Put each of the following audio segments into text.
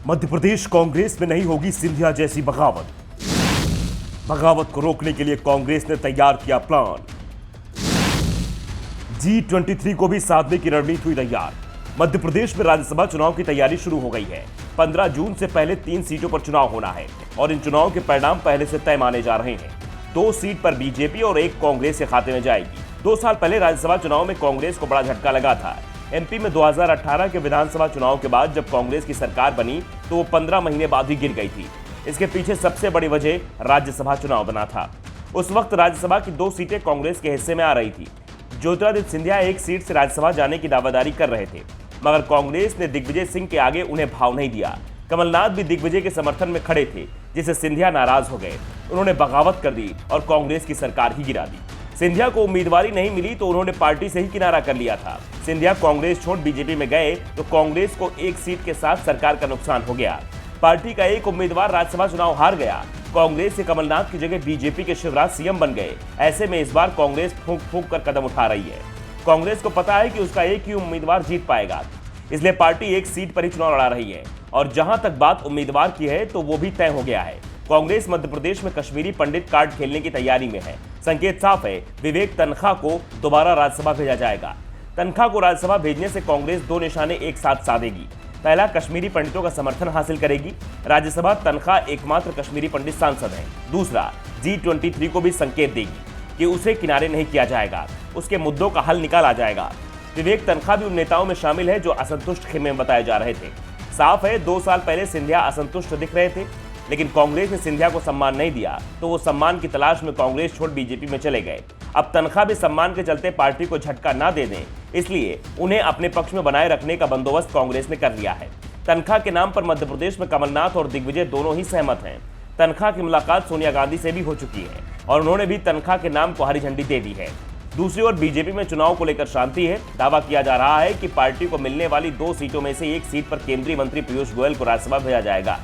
मध्य प्रदेश कांग्रेस में नहीं होगी सिंधिया जैसी बगावत। बगावत को रोकने के लिए कांग्रेस ने तैयार किया प्लान। G23 को भी साधने की रणनीति हुई तैयार। मध्य प्रदेश में राज्यसभा चुनाव की तैयारी शुरू हो गई है। 15 जून से पहले 3 सीटों पर चुनाव होना है और इन चुनावों के परिणाम पहले से तय माने जा रहे हैं। 2 सीट पर बीजेपी और 1 कांग्रेस के खाते में जाएगी। 2 साल पहले राज्यसभा चुनाव में कांग्रेस को बड़ा झटका लगा था। एमपी में 2018 के विधानसभा चुनाव के बाद जब कांग्रेस की सरकार बनी तो वो 15 महीने बाद ही गिर गई थी। इसके पीछे सबसे बड़ी वजह राज्यसभा चुनाव बना था। उस वक्त राज्यसभा की 2 सीटें कांग्रेस के हिस्से में आ रही थी। ज्योतिरादित्य सिंधिया 1 सीट से राज्यसभा जाने की दावेदारी कर रहे थे, मगर कांग्रेस ने दिग्विजय सिंह के आगे उन्हें भाव नहीं दिया। कमलनाथ भी दिग्विजय के समर्थन में खड़े थे, जिससे सिंधिया नाराज हो गए। उन्होंने बगावत कर दी और कांग्रेस की सरकार ही गिरा दी। सिंधिया को उम्मीदवारी नहीं मिली तो उन्होंने पार्टी से ही किनारा कर लिया था। सिंधिया कांग्रेस छोड़ बीजेपी में गए तो कांग्रेस को 1 सीट के साथ सरकार का नुकसान हो गया। पार्टी का एक उम्मीदवार राज्यसभा चुनाव हार गया। कांग्रेस के कमलनाथ की जगह बीजेपी के शिवराज सीएम बन गए। ऐसे में इस बार कांग्रेस फूंक फूंक कर कदम उठा रही है। कांग्रेस को पता है कि उसका एक ही उम्मीदवार जीत पाएगा, इसलिए पार्टी 1 सीट पर ही चुनाव लड़ा रही है। और जहां तक बात उम्मीदवार की है तो वो भी तय हो गया है। कांग्रेस मध्य प्रदेश में कश्मीरी पंडित कार्ड खेलने की तैयारी में है। संकेत साफ है, विवेक तन्खा को दोबारा राज्यसभा भेजा जाएगा। तन्खा को राज्यसभा भेजने से कांग्रेस 2 निशाने एक साथ साधेगी। पहला, कश्मीरी पंडितों का समर्थन हासिल करेगी। राज्यसभा तन्खा एकमात्र कश्मीरी पंडित सांसद हैं। दूसरा, G23 को भी संकेत देगी कि उसे किनारे नहीं किया जाएगा, उसके मुद्दों का हल निकाला जाएगा। विवेक तन्खा भी उन नेताओं में शामिल है जो असंतुष्ट खेमे में बताए जा रहे थे। साफ है, 2 साल पहले सिंधिया असंतुष्ट दिख रहे थे, लेकिन कांग्रेस ने सिंधिया को सम्मान नहीं दिया तो वो सम्मान की तलाश में कांग्रेस छोड़ बीजेपी में चले गए। अब तन्खा भी सम्मान के चलते पार्टी को झटका ना दे दें, इसलिए उन्हें अपने पक्ष में बनाए रखने का बंदोबस्त कांग्रेस ने कर लिया है। तन्खा के नाम पर मध्य प्रदेश में कमलनाथ और दिग्विजय दोनों ही सहमत हैं। तन्खा की मुलाकात सोनिया गांधी से भी हो चुकी है और उन्होंने भी तन्खा के नाम को हरी झंडी दे दी है। दूसरी ओर बीजेपी में चुनाव को लेकर शांति है। दावा किया जा रहा है कि पार्टी को मिलने वाली 2 सीटों में से 1 सीट पर केंद्रीय मंत्री पीयूष गोयल को राज्यसभा भेजा जाएगा,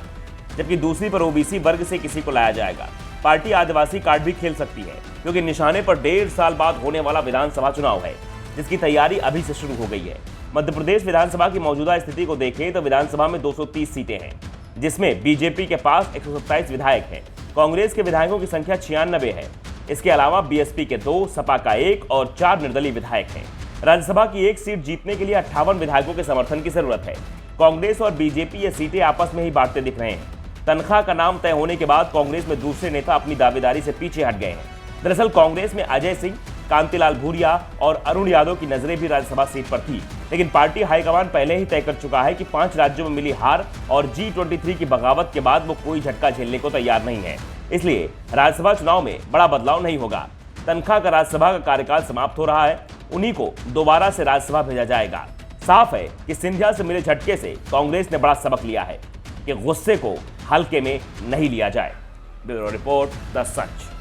जबकि दूसरी पर ओबीसी वर्ग से किसी को लाया जाएगा। पार्टी आदिवासी कार्ड भी खेल सकती है, क्योंकि निशाने पर 1.5 साल बाद होने वाला विधानसभा चुनाव है, जिसकी तैयारी अभी से शुरू हो गई है। मध्य प्रदेश विधानसभा की मौजूदा स्थिति को देखें तो विधानसभा में 230 सीटें हैं, जिसमें बीजेपी के पास 127 विधायक हैं। कांग्रेस के विधायकों की संख्या 96 है। इसके अलावा बीएसपी के 2, सपा का 1 और 4 निर्दलीय विधायक हैं। राज्यसभा की 1 सीट जीतने के लिए 58 विधायकों के समर्थन की जरूरत है। कांग्रेस और बीजेपी ये सीटें आपस में ही बांटते दिख रहे हैं। तन्खा का नाम तय होने के बाद कांग्रेस में दूसरे नेता अपनी दावेदारी से पीछे हट गए हैं। दरअसल कांग्रेस में अजय सिंह, कांतिलाल भूरिया और अरुण यादव की नजरें भी राज्यसभा सीट पर थी, लेकिन पार्टी हाईकमान पहले ही तय कर चुका है कि 5 राज्यों में मिली हार और G23 की बगावत के बाद वो कोई झटका झेलने को तैयार नहीं है। इसलिए राज्यसभा चुनाव में बड़ा बदलाव नहीं होगा। तन्खा का राज्यसभा का कार्यकाल समाप्त हो रहा है, उन्हीं को दोबारा से राज्यसभा भेजा जाएगा। साफ है कि सिंधिया से मिले झटके से कांग्रेस ने बड़ा सबक लिया है कि गुस्से को हल्के में नहीं लिया जाए। Bureau report, the such.